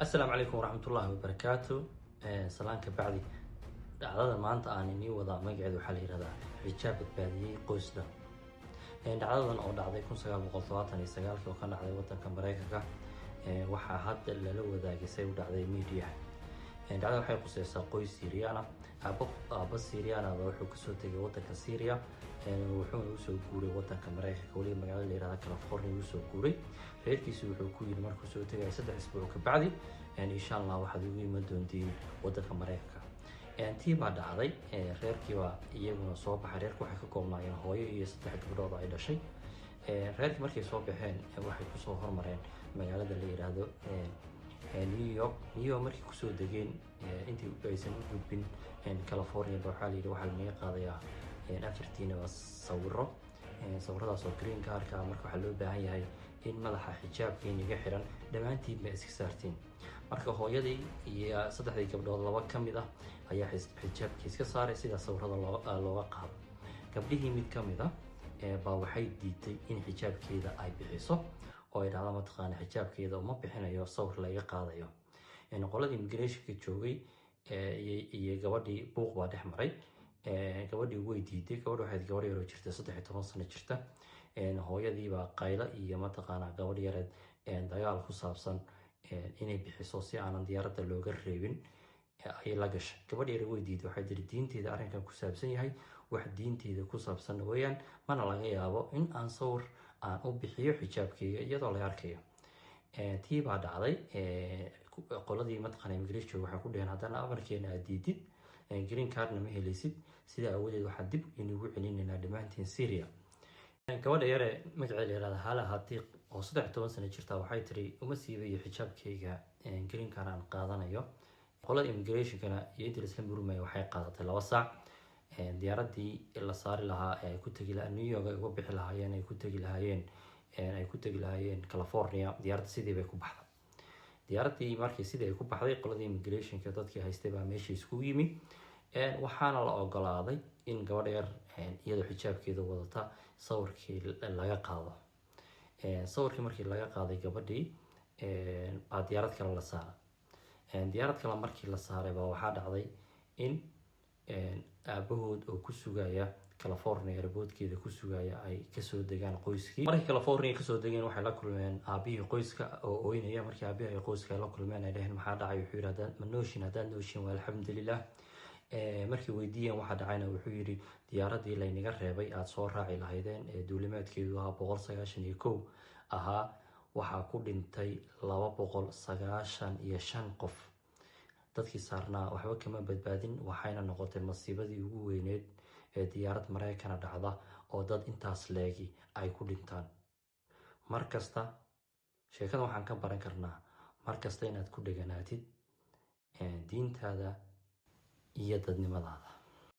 السلام عليكم ورحمة الله وبركاته. سلام كبعدي dhacdada maanta aan inii wada magaceedu waxaa la yiraahdaa xijaab badbaadiyay qoysda. dhacdadan oo dhacday 1979 oo ka dhacday wadanka Mareykanka waxaa hadda lala wadaagay say u dhacday media. dhacdada waxay qusaysaa qoys Syrian ah, aabbo Syrian ah wuxuu ka soo tagay wadanka Syria wuxuuna u soo guuray wadanka Mareykanka wali magaalada la yiraahdo California u soo guuray. reerkiisu wuxuu ku yiri markuu soo tagay 3 isbuuc ka bacdi insha Allah waxaad ugu iman doontiin wadanka Mareykanka. tii baa dhacday reerkii baa iyaguna soo baxay. reerku waxay ka koobnaayeen hooyo iyo 3 gabdhood ay dhashay. reerkii markay soo baxeen waxay ku soo hormareen magaalada la yiraahdo New York markii ku soo degeen intii aysan u gudbin California waxaa la yiri waxa laga qaadayaa afartiina sawiro sawiradaas oo green card marka waxa loo baahan yahay in madaxa xijaabkeeniga xiran dhamaantiin ma iska saartiin. marka hooyadii iyo 3 gabdhood laba kamid ah ayaa xijaabkiisa ka saaray sida sawirada looga qaado. gabdhihii mid kamid ah baa waxay diiday in xijaabkeeda ay bixiso oo ay dhahdo mataqaan xijaabkeeda uma bixinayo sawir laga qaadayo. qoladii immigration joogay iyo gabadhii buuq baa dhex maray. gabadhii way diiday. gabadhu waxay gabar yar oo jirta 13 sano jirta. hooyadii baa qayla iyo mataqaan gabadh yareed dagaal ku saabsan inay bixiso si aanan diyaaradda looga reebin ay la gashay. gabadh yar way diiday waxay tiri diinteeda arrinkan ku saabsan yahay wax diinteeda ku saabsan weeyaan mana laga yaabo in aan sawir aan u bixiyo xijaabkeyga iyadoo la arkayo. tii baa dhacday. qoladii mataqaan immigration waxay ku dhaheen haddana amarkeena aad diidid green cardna ma helaysid sida awadeed waxaa dib inugu celinaynaa dhammaantiin Syria. gabadha yare magaceeda la yiraahdo Hala Hatiq oo 13 sano jirta waxay tiri uma siibayo xijaabkeyga green card aan qaadanayo. qolada immigration-kana iyo intii isla murmay waxay qaadatay 2 saac. diyaaradii la saari lahaa ay ku tagi lahaa New York ay uga bixi lahaayeen ay ku tagi lahaayeen California diyaaradda sidii bay ku baxday. diyaaradii markii sidii ay ku baxday qoladii immigration-ka dadkii haystay baa meesha isku yimi waxaana la ogolaaday in gabadh yar iyadoo xijaabkeeda wadata sawirkii laga qaado. sawirkii markii laga qaaday gabadhii baa diyaarad kale la saaray. diyaarad kale markii la saaray baa waxaa dhacday in aabahood oo ku sugaya California airportkeeda ku sugaya ay ka soo degaan qoyskii. markii California ka soo degeen waxay la kulmeen aabihii qoyska oo ooynaya. markii aabihii qoyska la kulmeen ay dhaheen maxaa dhacay wuxuu yiraahdaa ma nooshin haddaan nooshin waa alxamdulillah. markii weydiiyeen waxa dhacayna wuxuu yiri diyaaradii la inaga reebay aad soo raaci lahaydeen duulimaadkeedu ahaa 191 ahaa waxaa ku dhintay 295 qof. dadkii saarnaa waxba kama badbaadin waxayna noqotay masiibadii ugu weyneed ee diyaarad Mareykan dhacda oo dad intaas leegi ay ku dhintaan. markasta sheekada waxaan ka baran karnaa markasta inaad ku dheganaatid diintaada iyo dadnimadaada.